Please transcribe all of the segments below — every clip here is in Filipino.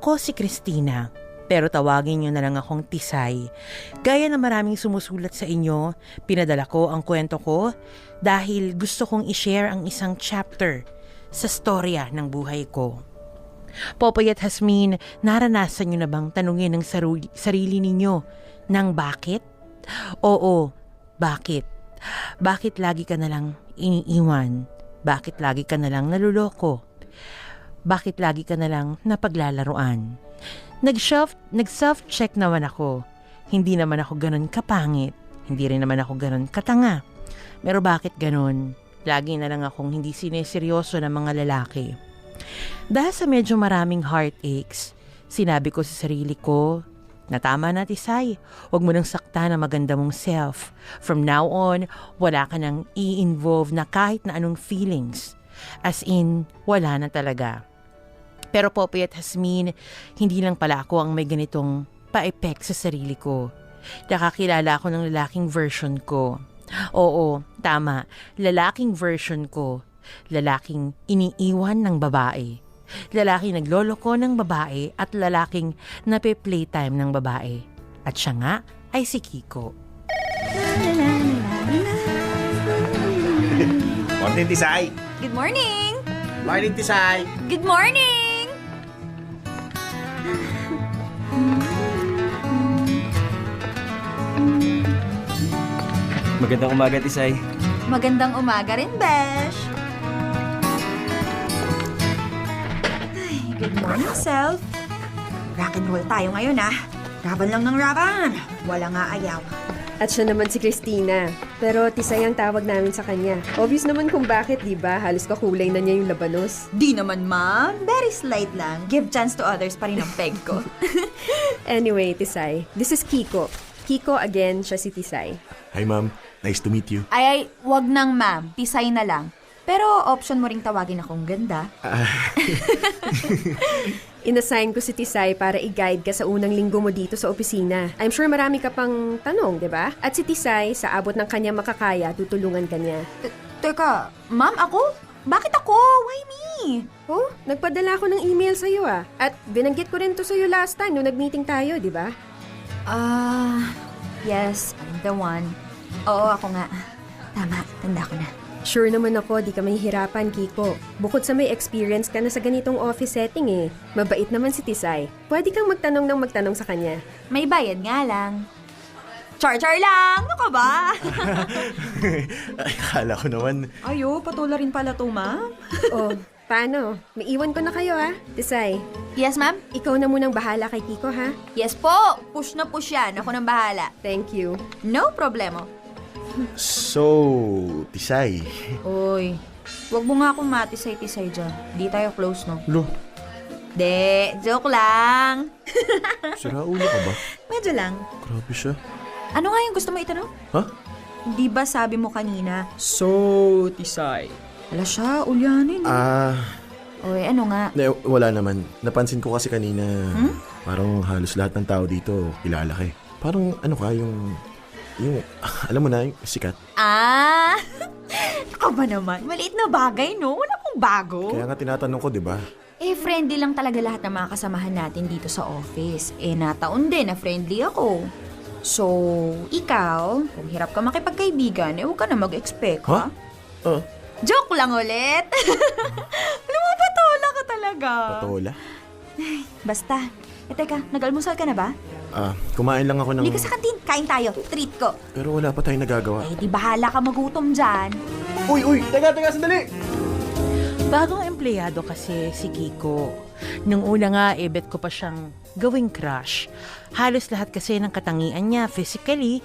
Ako si Christina, pero tawagin niyo na lang akong Tisay. Gaya na maraming sumusulat sa inyo, pinadala ko ang kwento ko dahil gusto kong i-share ang isang chapter sa storya ng buhay ko. Popoy at Hasmin, naranasan niyo na bang tanungin ang sarili ninyo ng bakit? Oo, bakit? Bakit lagi ka na lang iniiwan? Bakit lagi ka na lang naluloko? Bakit lagi ka na lang napaglalaruan? Nag-self-check naman ako. Hindi naman ako ganun kapangit. Hindi rin naman ako ganun katanga. Pero bakit ganun? Lagi na lang akong hindi sineseryoso ng mga lalaki. Dahil sa medyo maraming heartaches, sinabi ko sa sarili ko, na tama na Tisay, huwag mo nang sakta na maganda mong self. From now on, wala ka nang i-involve na kahit na anong feelings. As in, wala na talaga. Pero Popoy at Hasmin, hindi lang pala ako ang may ganitong pa-effect sa sarili ko. Nakakilala ako ng lalaking version ko. Oo, tama, lalaking version ko. Lalaking iniiwan ng babae. Lalaking nagloloko ng babae at lalaking nape-playtime ng babae. At siya nga ay si Kiko. Morning, Tisay! Good morning! Morning, Tisay! Good morning! Magandang umaga, Tisay. Magandang umaga rin, Besh. Ay, good morning, self. Rock and roll tayo ngayon, ah. Raban lang ng raban. Wala nga ayaw. At siya naman si Christina. Pero Tisay ang tawag namin sa kanya. Obvious naman kung bakit, di ba? Halos kakulay na niya yung labanos. Di naman, ma'am. Very slight lang. Give chance to others pa rin ang peg ko. Anyway, Tisay, this is Kiko. Kiko again, siya si Tisay. Hi, ma'am. Nice to meet you. Ay, wag nang ma'am. Tisay na lang. Pero option mo ring tawagin akong ganda. Inassign ko si Tisay para i-guide ka sa unang linggo mo dito sa opisina. I'm sure marami ka pang tanong, di ba? At si Tisay, sa abot ng kanya makakaya, tutulungan ka niya. Teka, ma'am, ako? Bakit ako? Why me? Oh, nagpadala ako ng email sa'yo ah. At binanggit ko rin to sa'yo last time nung nag-meeting tayo, di ba? Yes, I'm the one. Oo, ako nga. Tama, tanda ko na. Sure naman ako, di ka mahihirapan, Kiko. Bukod sa may experience ka na sa ganitong office setting eh. Mabait naman si Tisay. Pwede kang magtanong ng magtanong sa kanya. May bayad nga lang. Char-char lang! Ano ka ba? Ay, akala ko naman. Ayo, patula rin pala to, ma'am. Oh, paano? May iwan ko na kayo ha, Tisay. Yes, ma'am? Ikaw na munang bahala kay Kiko ha. Yes po! Push na push yan. Ako nang bahala. Thank you. No problemo. So, Tisay. Uy, wag mo nga akong matisay-tisay dyan. Di tayo close, no? Lo, De, joke lang. sira ulo ka ba? Medyo lang. Grabe siya. Ano nga yung gusto mo itanong? Ha? Di ba sabi mo kanina? So, Tisay. Wala siya, ulyanin. Uy, ano nga? Wala naman. Napansin ko kasi kanina, parang halos lahat ng tao dito kilala ka eh. Parang ano ka, yung, alam mo na, yung sikat. Ako ba naman? Maliit na bagay, no? Wala pong bago. Kaya nga tinatanong ko, di ba? Friendly lang talaga lahat ng mga kasamahan natin dito sa office. Nataon din na friendly ako. So, ikaw, kung hirap ka makipagkaibigan, huwag ka na mag-expect, ha? Joke lang ulit. Alam mo, patola ka talaga. Patola? Basta. Teka, nag-almusal ka na ba? Kumain lang ako ng... Hindi ka sa kantin. Kain tayo. Treat ko. Pero wala pa tayong nagagawa. Di bahala ka magutom dyan. Uy! Teka, sandali! Bagong empleyado kasi si Kiko. Nung una nga, bet ko pa siyang gawing crush. Halos lahat kasi ng katangian niya physically,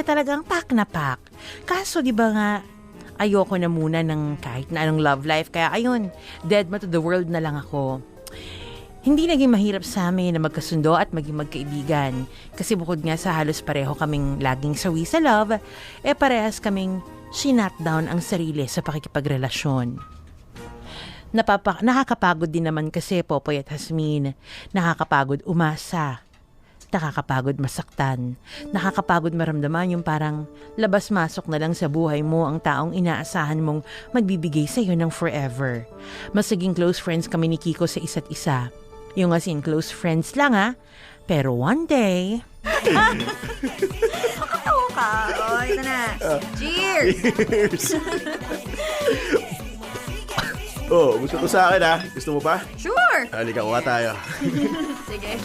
talagang pak na pak. Kaso di ba nga, ayoko na muna ng kahit na anong love life. Kaya ayun, dead ma to the world na lang ako. Hindi naging mahirap sa amin na magkasundo at maging magkaibigan. Kasi bukod nga sa halos pareho kaming laging sawi sa love, parehas kaming sinat down ang sarili sa pakikipagrelasyon. Nakakapagod din naman kasi, Popoy at Hasmin. Nakakapagod umasa. Nakakapagod masaktan. Nakakapagod maramdaman yung parang labas-masok na lang sa buhay mo ang taong inaasahan mong magbibigay sa iyo ng forever. Mas naging close friends kami ni Kiko sa isa't isa. Yung as in close friends lang Pero one day, Nakatawa ka. O, ito na. Cheers! Cheers! Oh, gusto ko sa akin Gusto mo pa? Sure! Halika, kuha tayo. Sige.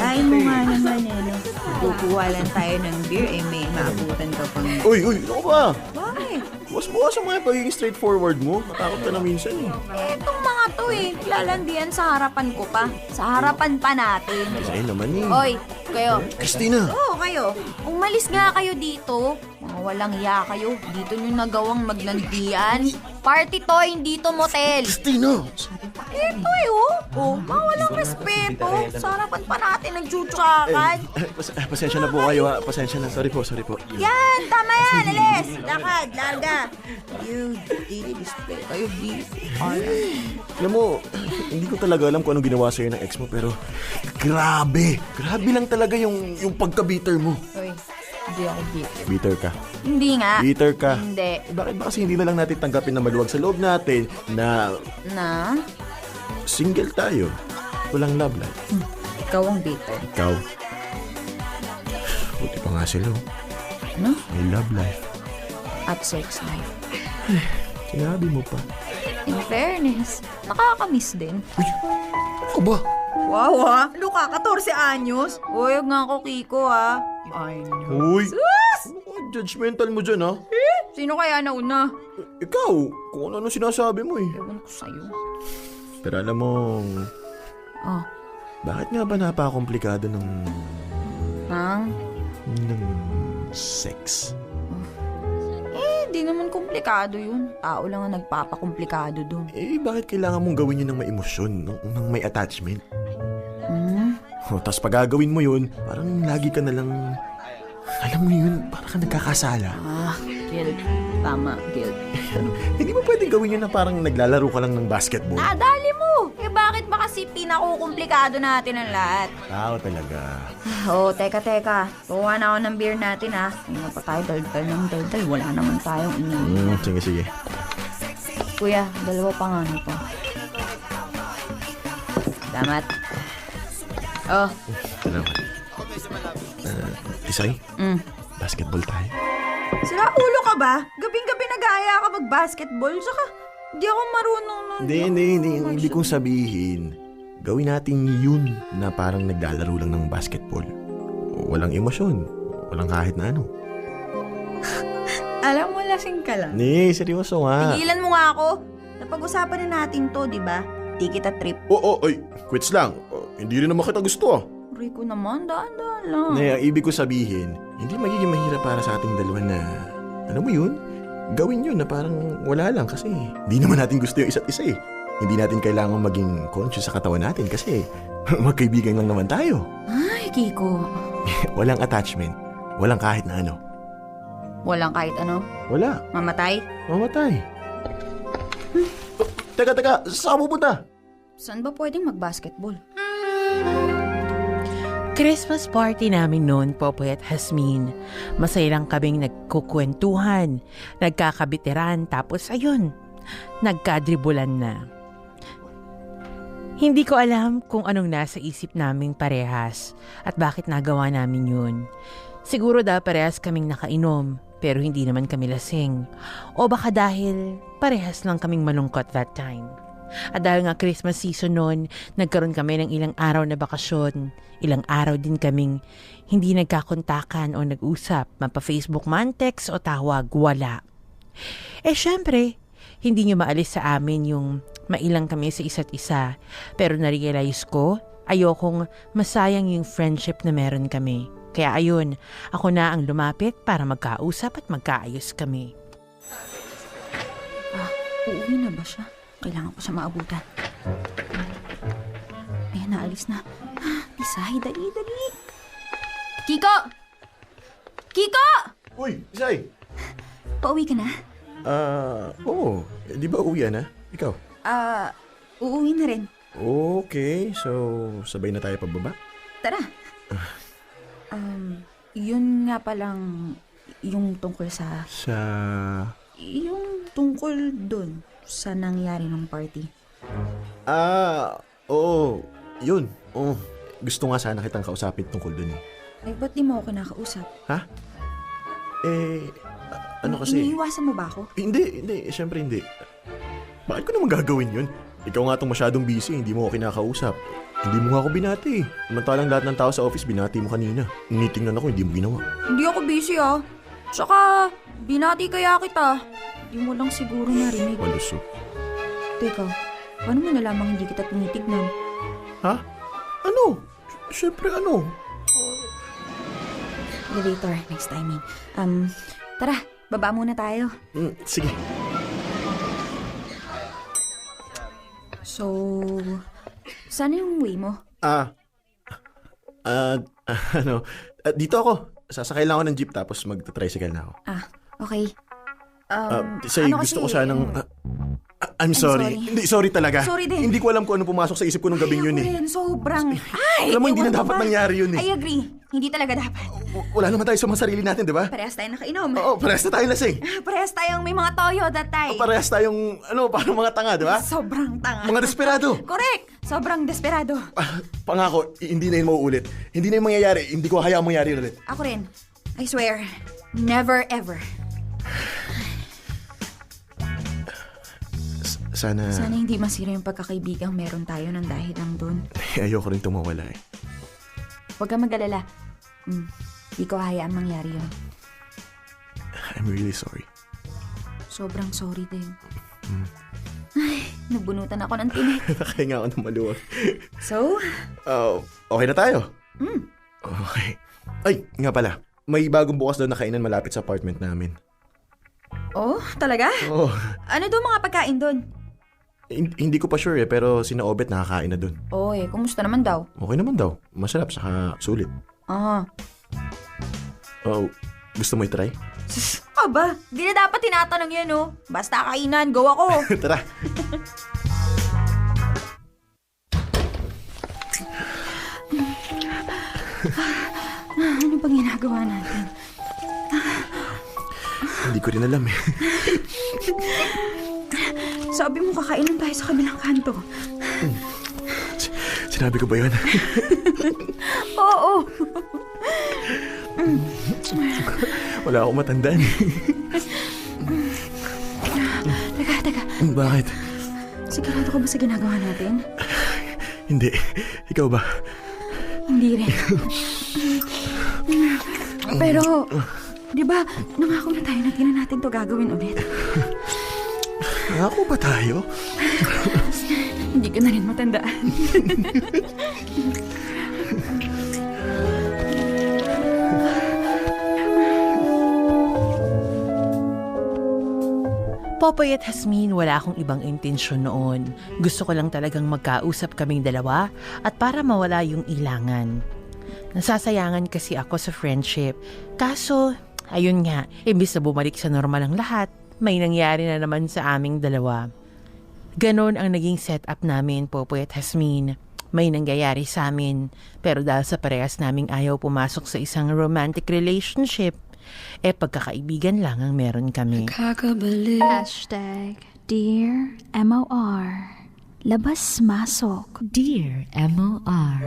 Ay mo nga naman no. Kukuha lang tayo ng beer, may maabutan ka pang... Uy, ano ba? Bakit? Bukas ang mga pagiging straightforward mo. Matakot ka na minsan Etong mga to lalandian sa harapan ko pa. Sa harapan pa natin. Sa'yo naman Oy, kayo. Christina! Oo, kayo. Umalis nga kayo dito. Mga walang iya kayo. Dito nyo nagawang maglandian. Party to, hindi to motel. Christina! Ito mga walang respeto. Sa harapan pa natin nagchuchukakan. Pasensya na po kayo Pasensya na. Sorry po. Yan, tama yan. Alis. Lakad, larga. You disrespect kayo dito. Alam mo, hindi ko talaga alam kung anong ginawa sa'yo ng ex mo, pero grabe lang talaga yung pagka-bitter mo. Uy, hindi ako bitter. Bitter ka. Hindi nga. Bitter ka. Hindi. Bakit ba kasi hindi na lang natin tanggapin na maluwag sa loob natin na Na? single tayo? Walang love life. Ikaw ang bitter. Ikaw. Buti pa nga sila. Ano? May love life. At sex life. Sinabi mo pa. In fairness, nakakamiss din. Ako ba? Wow Ano ka? 14 anyos? Uy, huwag nga ako Kiko I know. Uy! Ano ka? Judgmental mo dyan Sino kaya nauna? Ikaw, kung ano sinasabi mo Ewan ko sa'yo. Pero alam mo, Oh. bakit nga ba napakakomplikado ng sex? Di naman komplikado yun. Tao lang ang nagpapakomplikado dun. Bakit kailangan mong gawin yun ng may emosyon, ng may attachment? Tapos pag gagawin mo yun, parang lagi ka na lang, alam mo yun, parang ka nagkakasala. Guilt. Tama, guilt. Hindi mo pwedeng gawin yun na parang naglalaro ka lang ng basketball. Nadali mo! Bakit ba kasi pinakukomplikado natin ang lahat? Tao talaga. Teka. Kuha na ako ng beer natin Hindi na pa tayo daldal. Wala naman tayong ininom. Sige. Kuya, 2 pa nga pa. Salamat. Salamat. Tisay? Basketball tayo. Sira ulo ka ba? Gabing-gabi nag-aaya ka mag-basketball. Saka, di ako marunong nun. Hindi kong sabihin. Gawin natin yun na parang naglalaro lang ng basketball. Walang emosyon. Walang kahit na ano. Alam mo, lasing ka lang. Seryoso nga. Tigilan mo nga ako. Napag-usapan na natin to, di ba? Di kita trip. Ay, quits lang. Hindi rin naman kita gusto Rico naman, daan-daan lang. Ang ibig ko sabihin, hindi magiging mahirap para sa ating dalawa na, alam mo yun, gawin yun na parang wala lang kasi hindi naman natin gusto yung isa't isa Hindi natin kailangan maging conscious sa katawan natin kasi magkaibigan lang naman tayo. Ay, Kiko. Walang attachment. Walang kahit na ano. Walang kahit ano? Wala. Mamatay? Mamatay. Teka, saan ka pupunta? Saan ba pwedeng mag-basketball? Christmas party namin noon, Popoy at Hasmin. Masaya lang kaming nagkukwentuhan, nagkakabiteran, tapos ayun, nagkadribulan na. Hindi ko alam kung anong nasa isip naming parehas at bakit nagawa namin yun. Siguro dahil parehas kaming nakainom, pero hindi naman kami lasing. O baka dahil parehas lang kaming malungkot that time. At dahil nga Christmas season noon, nagkaroon kami ng ilang araw na bakasyon. Ilang araw din kaming hindi nagkakontakan o nag-usap, mapa-Facebook man, text o tawag, wala. Syempre, hindi nyo maalis sa amin yung mailang kami sa isa't isa. Pero na-realize ko, ayokong masayang yung friendship na meron kami. Kaya ayun, ako na ang lumapit para magkausap at magkaayos kami. Uuwi na ba siya? Kailangan ko siya maabutan. Ayan, naalis na. Isay, dali. Kiko! Kiko! Uy, Isay! Pauwi ka na? Oo. Di ba uwi na? Ikaw? Uuwi na rin. Okay, so sabay na tayo pababa? Tara. Yun nga palang yung tungkol sa... Yung tungkol dun sa nangyari ng party. Oo, yun. Oo. Gusto nga sana kitang kausapin tungkol dun eh. Ay, ba't di mo ako kinakausap? Ano kasi? Iniiwasan mo ba ako? Hindi. Siyempre hindi. Bakit ko naman gagawin yun? Ikaw nga itong masyadong busy, hindi mo ako kinakausap. Hindi mo nga ako binati. Samantalang lahat ng tao sa office, binati mo kanina. Nitingnan ako, hindi mo ginawa. Hindi ako busy Tsaka, binati kaya kita. Hindi mo lang siguro narinig. Malusot. Teka, paano mo nalamang hindi kita tinitignan? Ha? Ano? Siyempre ano? Elevator, next timing. Tara, baba muna tayo. Sige. So, sana yung way mo? Dito ako. Sasakay lang ako ng jeep tapos magta-tricycle na ako. Okay. Say, gusto ko sanang... I'm sorry. Hindi, sorry talaga. Sorry din. Hindi ko alam kung ano pumasok sa isip ko nung gabing yun eh. Sobrang... Alam mo, hindi na dapat mangyari yun eh. I agree. Hindi talaga dapat. Wala naman tayo sa mga sarili natin, di ba? Parehas tayong nakainom. Oo, parehas na tayo lasing. Parehas tayong may mga toyo that time. Parehas tayong, parang mga tanga, di ba? Sobrang tanga. Mga desperado. Correct. Sobrang desperado. Pangako, hindi na yun mauulit. Hindi na yun mangyayari. Hindi ko hayaan mangyari ulit. Ako rin. I swear. Never ever. Sana hindi masira yung pagkakaibigang meron tayo nang dahil lang dun. ayoko rin tumawala eh. Huwag kang mag-alala. Di ko hayaan mangyari yun. I'm really sorry. Sobrang sorry din. Ay, nabunutan ako ng tinik. Nakahinga ako ng maluwag. So? Okay na tayo? Okay. Ay, nga pala. May bagong bukas daw na kainan malapit sa apartment namin. Oh, talaga? Oo. Ano daw mga pagkain doon? Hindi ko pa sure eh, pero sina Obet nakakain na dun. Kumusta naman daw? Okay naman daw. Masarap, saka sulit. Gusto mo i-try? Aba, di na dapat tinatanong yan, Basta kainan, go ako. Tara. Ano bang ginagawa natin? Hindi ko rin alam eh. Sabi mo kakainan tayo sa kabilang kanto. Sinabi ko ba yun? Oo. Wala akong matandaan. Teka. Bakit? Sigurado ka ba sa ginagawa natin? Hindi. Ikaw ba? Hindi rin. Pero, di ba, nangako na tayo na di na natin to gagawin ulit. Nangako ba tayo? Hindi ko na rin matandaan. Popoy at Hasmin, wala akong ibang intensyon noon. Gusto ko lang talagang magkausap kaming dalawa at para mawala yung ilangan. Nasasayangan kasi ako sa friendship. Kaso, ayun nga, imbis na bumalik sa normal ang lahat, may nangyari na naman sa aming dalawa. Ganon ang naging setup namin, Popoy at Hasmin. May nangyayari sa amin, pero dahil sa parehas naming ayaw pumasok sa isang romantic relationship, pagkakaibigan lang ang meron kami. Hashtag Dear MOR. Labas masok. Dear MOR.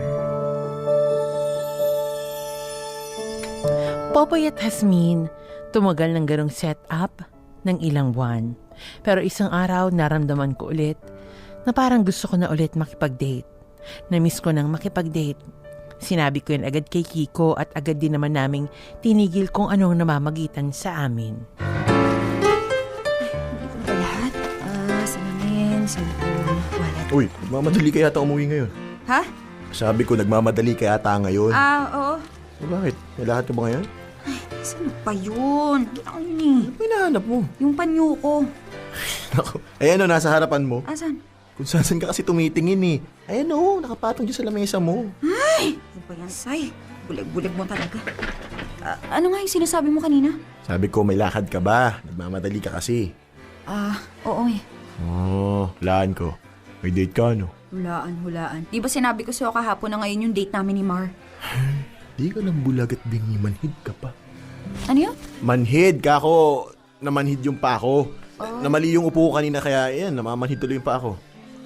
Popoy at Hasmin, tumagal ng ganong setup ng ilang buwan. Pero isang araw naramdaman ko ulit na parang gusto ko na ulit makipag-date. Na-miss ko nang makipag-date. Sinabi ko yun agad kay Kiko at agad din naman naming tinigil kung anong namamagitan sa amin. Hindi ko na ba lahat? Salamin, cellphone, wallet. Uy, nagmamadali ka yata umuwi ngayon. Ha? Sabi ko, nagmamadali ka yata ngayon. Oo. Bakit? May lahat ka ba ngayon? Saan pa yun? Ano yun eh? Ano hinahanap mo? Yung panyo ko. Ako. Ayan o, nasa harapan mo. Asan? Kung saan ka kasi tumitingin eh. Ayan o, nakapatong dyan sa lamesa mo. Ay! Ano ba yan, Sai? Bulag-bulag mo talaga. Ano nga yung sinasabi mo kanina? Sabi ko, may lakad ka ba? Nagmamadali ka kasi. Oo eh. Hulaan ko. May date ka, no? Hulaan. Di ba sinabi ko sa'yo kahapon na ngayon yung date namin ni Mar? Di ka lang bulag at bingi, manhid ka pa. Ano yun? Manhid ka ako. Namanhid yung pa ako. Namali yung upo ko kanina kaya, namamanhid tuloy yung pa ako.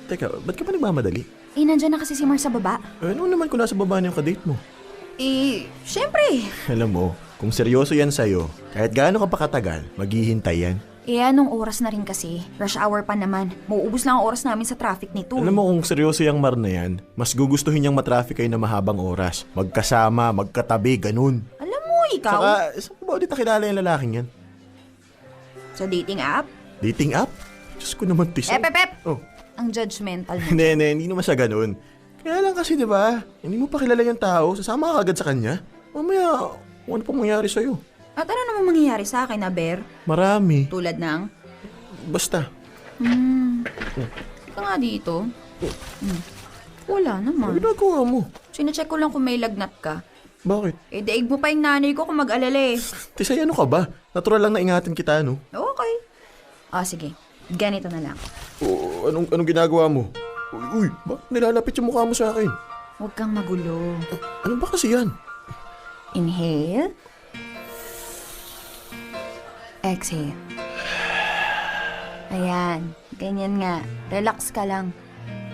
Teka, ba't ka pa nagmamadali? Nandyan na kasi si Mar sa baba. Ano naman kung nasa baba na yung kadate mo? Syempre. Alam mo, kung seryoso yan sa'yo, kahit gaano ka pa katagal, maghihintay yan. Anong oras na rin kasi? Rush hour pa naman. Mauubos lang ang oras namin sa traffic nito. Alam mo kung seryoso yung Mar na yan, mas gugustuhin niyang matraffic kayo na mahabang oras. Magkasama, magkatabi, ganun. Alam mo, ikaw? Saka, saan mo ba ulit nakilala yung lalaking yan? Sa dating app? Dating app? Diyos ko naman, Tisay. Pep! Oh. Ang judgmental mo. Hindi naman siya ganun. Kaya lang kasi, di ba? Hindi mo pa kilala yung tao, sasama ka agad sa kanya. Mamaya, ano pang mangyari sa'yo? At ano naman mangyayari sa akin, Aber? Marami. Tulad ng? Basta. Ika nga dito. Wala Ano naman. ginagawa mo? Sinecheck ko lang kung may lagnat ka. Bakit? Daig mo pa yung nanay ko kung mag-alala eh. Tisay, ano ka ba? Natural lang na ingatan kita, no? Okay. Sige. Ganito na lang. Anong ginagawa mo? Uy, bakit nilalapit yung mukha mo sa akin? Huwag kang magulo. Ano ba kasi yan? Inhale. Exhale. Ayan. Ganyan nga. Relax ka lang.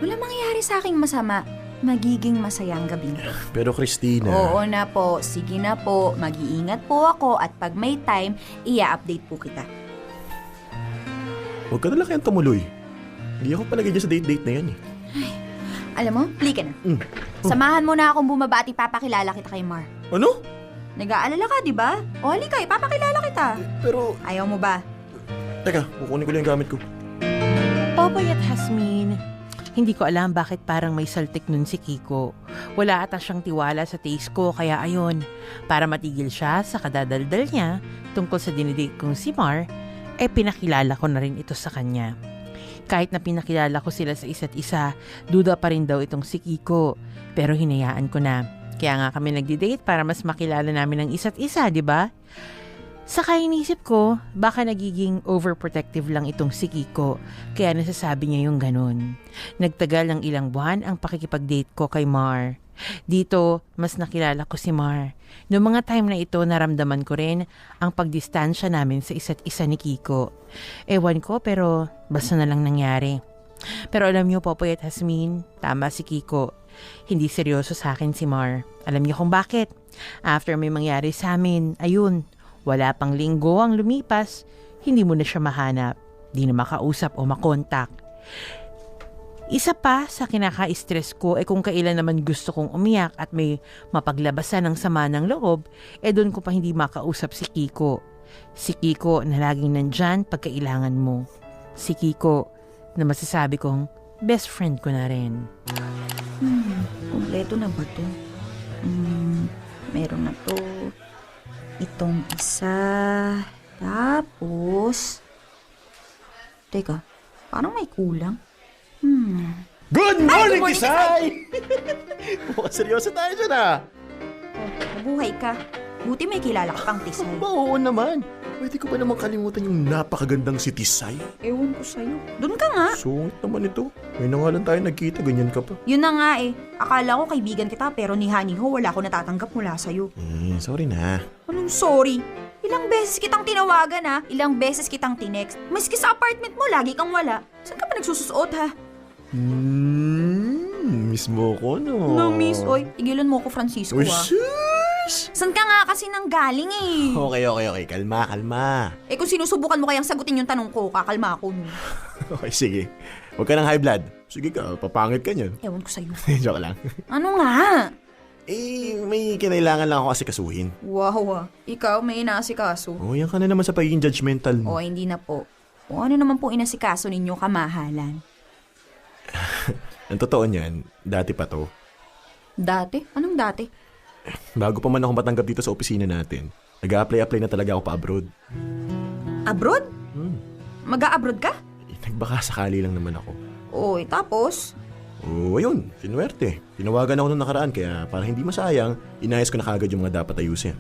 Wala mangyayari sa aking masama. Magiging masaya ang gabing ko. Pero Christina... Oo na po. Sige na po. Mag-iingat po ako at pag may time, i-update po kita. Huwag ka na lang kayang tumuloy. Hindi ako palagay dyan sa date-date na yan eh. Alam mo, plika na. Samahan mo na akong bumaba at ipapakilala kita kay Mar. Ano? Nag-aalala ka, di ba? O halika, ipapakilala kita. Pero... Ayaw mo ba? Teka, kukunin ko lang yung gamit ko. Popoy at Hasmin, hindi ko alam bakit parang may saltik nun si Kiko. Wala ata siyang tiwala sa taste ko, kaya ayun, para matigil siya sa kadadaldal niya tungkol sa dinidate kong si Mar, pinakilala ko na rin ito sa kanya. Kahit na pinakilala ko sila sa isa't isa, duda pa rin daw itong si Kiko. Pero hinayaan ko na. Kaya nga kami nagdi-date para mas makilala namin ang isa't isa, di ba? Saka inisip ko, baka nagiging overprotective lang itong si Kiko. Kaya nasasabi niya yung ganun. Nagtagal ng ilang buwan ang pakikipag-date ko kay Mar. Dito, mas nakilala ko si Mar. Noong mga time na ito, naramdaman ko rin ang pagdistansya namin sa isa't isa ni Kiko. Ewan ko, pero basta na lang nangyari. Pero alam niyo, Popoy at Hasmin, tama si Kiko. Hindi seryoso sa akin si Mar. Alam niyo kung bakit? After may mangyari sa amin, ayun, wala pang linggo ang lumipas, hindi mo na siya mahanap, di na makausap o makontak. Isa pa sa kinaka-stress ko kung kailan naman gusto kong umiyak at may mapaglabasan ng sama ng loob, doon ko pa hindi makausap si Kiko. Si Kiko na laging nandyan pagkailangan mo. Si Kiko na masasabi kong best friend ko na rin. Kompleto na ba to? Meron na to. Itong isa. Tapos... Teka, parang may kulang. Good morning, morning, Tisay! Mukhang seryoso tayo dyan ah. Mabuhay ka. Buti may kilala ka pang Tisay. Ba, oo naman. Pwede ko ba naman kalimutan yung napakagandang si Tisay? Ewan ko sa'yo. Doon ka nga. Sungit naman ito. May nangalan tayo nagkita, ganyan ka pa. Yun na nga Akala ko kaibigan kita pero ni Honey Ho wala ko natatanggap mula sa'yo. Sorry na. Anong sorry? Ilang beses kitang tinawagan Ilang beses kitang tinext. Maski sa apartment mo, lagi kang wala. Saan ka pa nagsusuot ha? Miss mo ko, no? No, miss. Oy, tigilan mo ko, Francisco Uy, ha. sus! Saan ka nga kasi nang galing Okay. Kalma. Kung sinusubukan mo kayang sagutin yung tanong ko, kakalma ako. Okay, sige. Huwag ka ng high blood. Sige ka, papangit ka niyan. Ewan ko sa'yo. Joke lang. Ano nga? May kinailangan lang ako kasi kasuhin. Wow, ikaw may inaasikaso. Yan ka na naman sa pagiging judgmental mo. Hindi na po. O ano naman po inasikaso ninyo, kamahalan? Ang totoo niyan, dati pa to. Dati? Anong dati? Bago pa man ako matanggap dito sa opisina natin, nag-a-apply na talaga ako pa abroad. Abroad? Mag-a-abroad ka? Nagbaka sakali lang naman ako. Tapos? Ayun, sinuwerte. Tinawagan ako nung nakaraan kaya para hindi masayang, inayos ko na kagad yung mga dapat ayusin.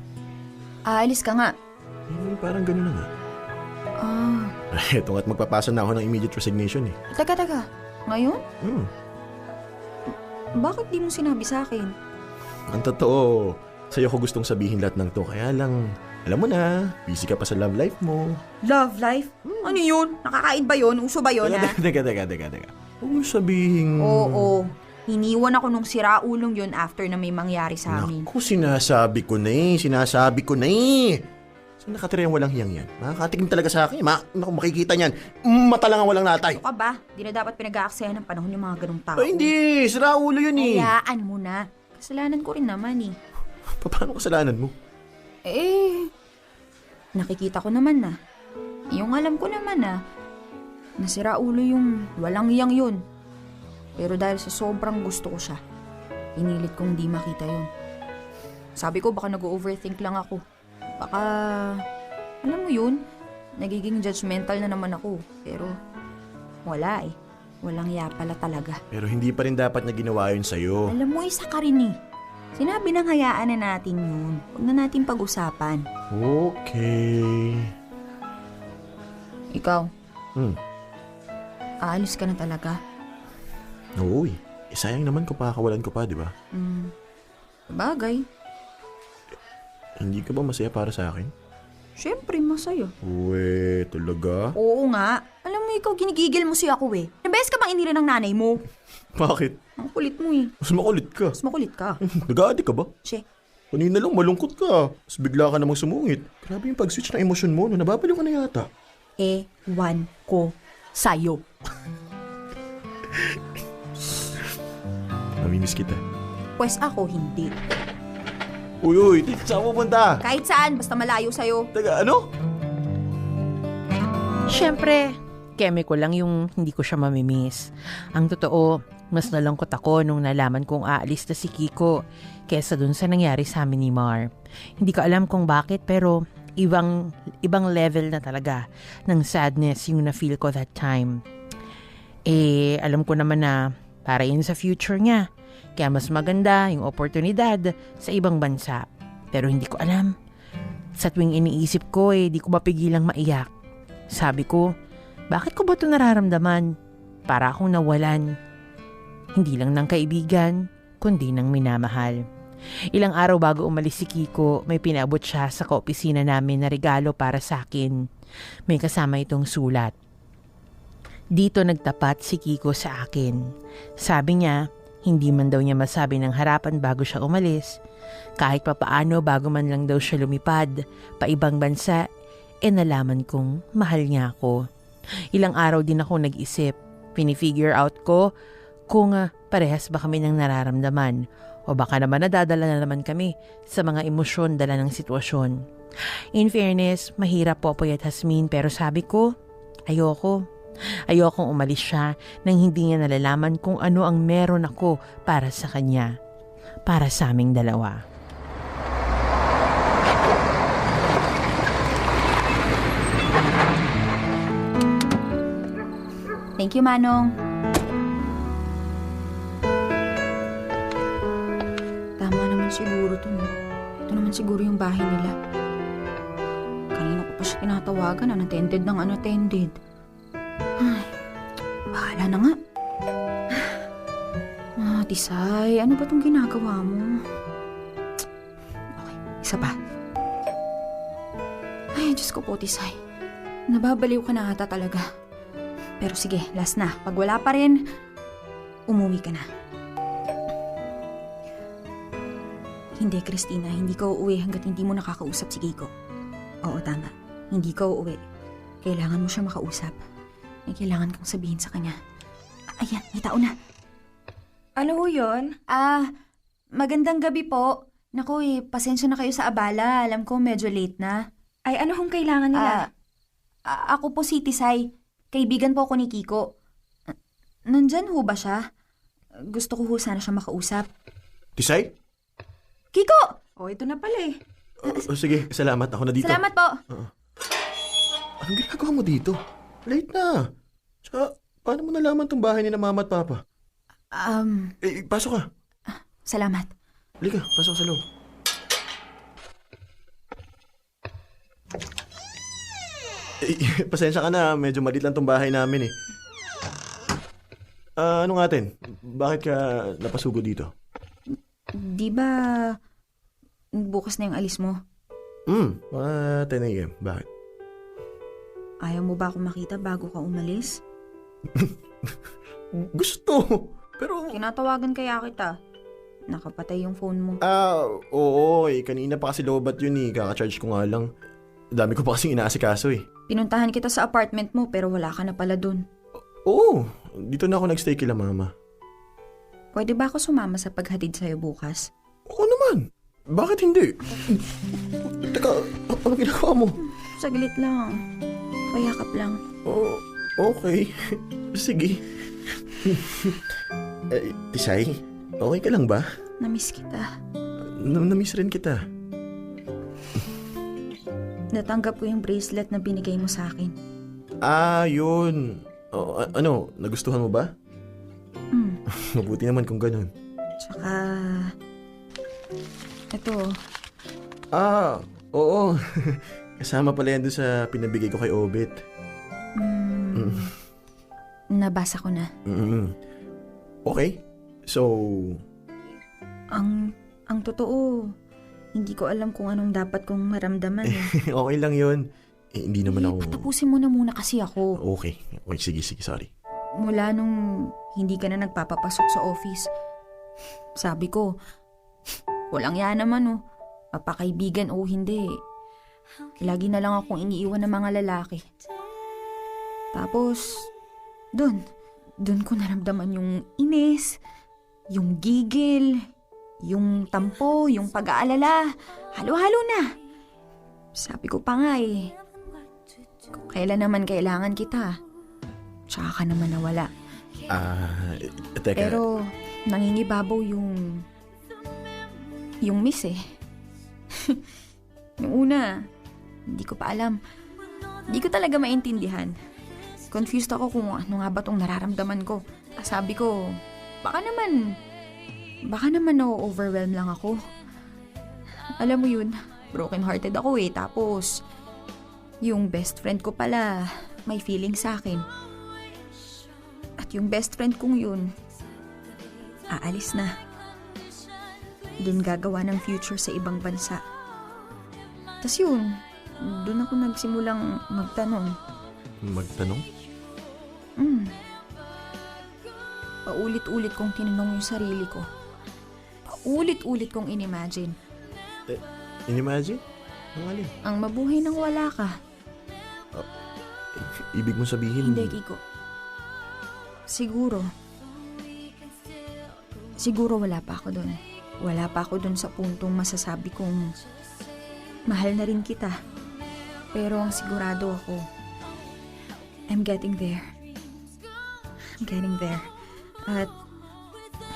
Aalis ka nga. Parang gano'n na nga. Eto nga't magpapasa na ako ng immediate resignation eh. Teka. Ngayon? Hmm. Bakit di mo sinabi sa akin? Ang totoo, sa'yo ko gustong sabihin lahat ng to. Kaya lang, alam mo na, busy ka pa sa love life mo. Love life? Ano yun? Nakakain ba yun? Uso ba yun, ha? Teka. Huwag mo sabihin... Oo. Hiniwan ako nung siraulong yun after na may mangyari sa amin. Naku, sinasabi ko na eh. Saan nakatira yung walang hiyang yan? Makakatikim talaga sa akin. Naku, makikita niyan. Mata lang ang walang natay. Ano ka ba? Di na dapat pinag-aaksayan ng panahon yung mga ganong tao. Ay, hindi. Sira ulo yun eh. Hayaan mo na. Kasalanan ko rin naman eh. Paano kasalanan mo? Nakikita ko naman na. Yung alam ko naman na. Nasira ulo yung walang hiyang yun. Pero dahil sa sobrang gusto ko siya, pinilit kong di makita yun. Sabi ko baka nag-overthink lang ako. Baka, alam mo yun, nagiging judgmental na naman ako. Pero wala eh. Walang ya pala talaga. Pero hindi pa rin dapat na ginawa yun sa'yo. Alam mo, isa ka rin eh. Sinabi nang hayaan na natin yun. Huwag na natin pag-usapan. Okay. Ikaw, Ah, aalis ka na talaga? Oo eh. Sayang naman kung pakakawalan ko pa, di ba? Bagay. Hindi ka ba masaya para sa akin? Siyempre, masaya. Uwe, talaga? Oo nga. Alam mo, ikaw ginigigil mo siya ako eh. Nabes ka bang inira ng nanay mo? Bakit? Ang kulit mo eh. Mas makulit ka. Mas makulit ka. Nag-aadik ka ba? Siya. Kanina lang malungkot ka. Tapos bigla ka namang sumungit. Grabe yung pag-switch ng emosyon mo. No? Nababaliw ka na yata. Ewan ko sa'yo. Namimiss kita. Pues ako hindi. Uy, saan mo punta? Kahit saan, basta malayo sa'yo. Taga ano? Siyempre, keme ko lang yung hindi ko siya mamimiss. Ang totoo, mas nalungkot ako nung nalaman kong aalis na si Kiko kesa dun sa nangyari sa amin ni Mar. Hindi ko alam kung bakit pero ibang level na talaga ng sadness yung na-feel ko that time. Alam ko naman na para yun sa future niya. Kaya mas maganda yung oportunidad sa ibang bansa. Pero hindi ko alam. Sa tuwing iniisip ko di ko mapigilang maiyak. Sabi ko, bakit ko ba ito nararamdaman? Para akong nawalan. Hindi lang ng kaibigan, kundi ng minamahal. Ilang araw bago umalis si Kiko, may pinabot siya sa kaopisina namin na regalo para sa akin. May kasama itong sulat. Dito nagtapat si Kiko sa akin. Sabi niya, hindi man daw niya masabi ng harapan bago siya umalis. Kahit papaano bago man lang daw siya lumipad, pa ibang bansa, nalaman kong mahal niya ako. Ilang araw din ako nag-isip. Pinifigure out ko kung parehas ba kami ng nararamdaman o baka naman nadadala na naman kami sa mga emosyon dala ng sitwasyon. In fairness, mahirap Popoy at Hasmin pero sabi ko, ayokong umalis siya nang hindi niya nalalaman kung ano ang meron ako para sa kanya, para sa aming dalawa. Thank you, Manong. Tama naman siguro to, no? Ito naman siguro yung bahay nila. Kanina ko pa siya tinatawagan, unattended ng unattended. Ay, bahala na nga. Tisay, ano ba tong ginagawa mo? Okay, isa pa. Ay, Diyos ko po, Tisay. Nababaliw ka na ata talaga. Pero sige, last na. Pag wala pa rin, umuwi ka na. Hindi, Christina. Hindi ka uuwi hanggat hindi mo nakakausap si Kiko. Oo, tama. Hindi ka uuwi. Kailangan mo siya makausap. May kailangan kang sabihin sa kanya. Ayan, may tao na. Ano ho yun? Magandang gabi po. Naku, pasensya na kayo sa abala. Alam ko medyo late na. Ay, ano hong kailangan nila? Ako po si Tisay. Kaibigan po ako ni Kiko. Nandyan ho ba siya? Gusto ko ho sana siya makausap. Tisay? Kiko! Ito na pala eh. Sige, salamat. Ako na dito. Salamat po. Anong ginagawa mo dito? Late na. Tsaka, paano mo nalaman tong bahay ni na mama at papa? Pasok ka. Salamat. Halika, pasok sa loob. Pasensya ka na, medyo maliit lang tong bahay namin eh. Ano nga atin? Bakit ka napasugo dito? Di ba bukas na yung alis mo? 10 a.m. Bakit? Ayaw mo ba ako makita bago ka umalis? Gusto! Pero... Tinatawagan kaya kita. Nakapatay yung phone mo. Oo eh. Kanina pa kasi lobat yun eh. Kaka-charge ko nga lang. Dami ko pa kasing inaasikaso eh. Pinuntahan kita sa apartment mo pero wala ka na pala dun. Oo. Dito na ako nagstay kila mama. Pwede ba ako sumama sa paghatid sa'yo bukas? Oo naman. Bakit hindi? Teka, ano ginagawa mo? Saglit lang. Payakap lang. Okay. Sige. Tisay, okay ka lang ba? Namiss kita. Namiss rin kita. Natanggap ko yung bracelet na binigay mo sa akin. Yun. Ano, nagustuhan mo ba? Mabuti naman kung ganun. Tsaka... Ito. Oo. Kasama pala yan doon sa pinabigay ko kay Obet. Nabasa ko na. Okay. So... Ang totoo, hindi ko alam kung anong dapat kong maramdaman. Okay lang yun. Hindi naman ako... Patapusin mo na muna kasi ako. Okay, sige, sorry. Mula nung hindi ka na nagpapapasok sa office, sabi ko, walang yan naman mapakaibigan o hindi. Lagi na lang akong iniiwan ng mga lalaki. Tapos, doon ko naramdaman yung inis, yung gigil, yung tampo, yung pag-aalala. Halo-halo na. Sabi ko pa nga kung kailan naman kailangan kita, tsaka ka naman nawala. Teka. Pero, nangingibabaw yung miss Yung una, hindi ko pa alam. Hindi ko talaga maintindihan. Confused ako kung ano nga ba tong nararamdaman ko. Sabi ko, baka naman na-overwhelm lang ako. Alam mo yun, broken-hearted ako Tapos, yung best friend ko pala, may feeling sa akin. At yung best friend kong yun, aalis na. Doon gagawa ng future sa ibang bansa. Tas yun, doon ako nagsimulang magtanong. Magtanong? Paulit-ulit kong tinanong yung sarili ko. Paulit-ulit kong inimagine. Inimagine? Ang alin? Ang mabuhay nang wala ka. Ibig mo sabihin... Hindi, Kiko. Siguro wala pa ako doon. Wala pa ako doon sa puntong masasabi kong mahal na rin kita. Pero ang sigurado ako, I'm getting there. At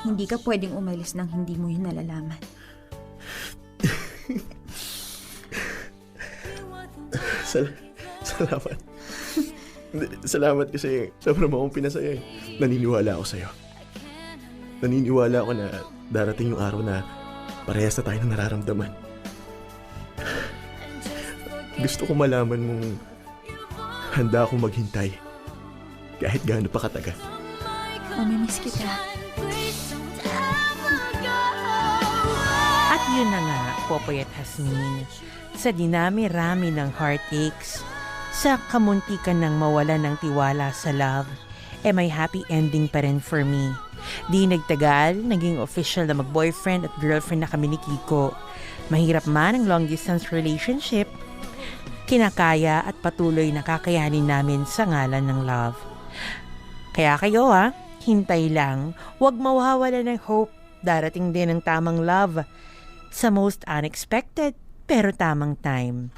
hindi ka pwedeng umalis nang hindi mo yun nalalaman. Salamat. Salamat kasi sobrang mo akong pinasaya Naniniwala ako sa'yo. Naniniwala ako na darating yung araw na parehas na tayo na nararamdaman. Gusto ko malaman mong handa akong maghintay kahit gaano pa katagal. Mamimiss kita. At yun na nga, Popoy at Hasmin, sa dinami-rami ng heartaches, sa kamuntikan ng mawala ng tiwala sa love, may happy ending pa rin for me. Di nagtagal, naging official na mag-boyfriend at girlfriend na kami ni Kiko. Mahirap man ang long-distance relationship, kinakaya at patuloy na kakayanin namin sa ngalan ng love. Kaya kayo hintay lang, huwag mawawala ng hope. Darating din ang tamang love sa most unexpected pero tamang time.